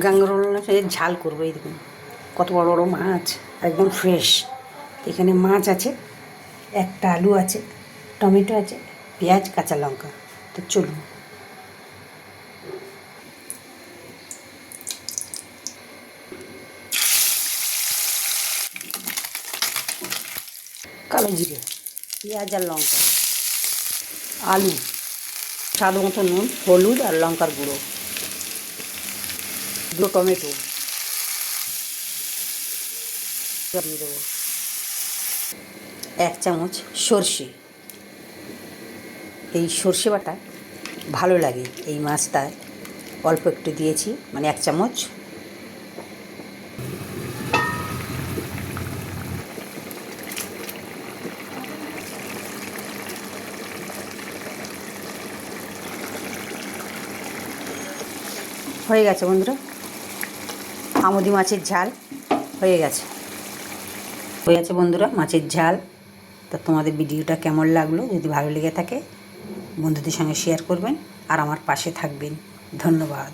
গাঙ্গরোল ঝাল করবো। এই দেখুন কত বড় বড় মাছ, একদম ফ্রেশ। এখানে মাছ আছে, একটা আলু আছে, টমেটো আছে, পেঁয়াজ, কাঁচা লঙ্কা। তো চলুন। কালো জিরে, পেঁয়াজ আর লঙ্কা, আলু, স্বাদ মতো নুন, হলুদ আর লঙ্কার গুঁড়ো, দুটো টমেটো দিয়ে দেবো, 1 চামচ সর্ষে। এই সর্ষে বাটা ভালো লাগে এই মাছটায়, অল্প একটু দিয়েছি, মানে 1 চামচ। হয়ে গেছে বন্ধুরা, আমুদি মাছের ঝাল হয়ে গেছে। বন্ধুরা মাছের ঝাল। তা তোমাদের ভিডিওটা কেমন লাগলো? যদি ভালো লেগে থাকে বন্ধুদের সঙ্গে শেয়ার করবেন আর আমার পাশে থাকবেন। ধন্যবাদ।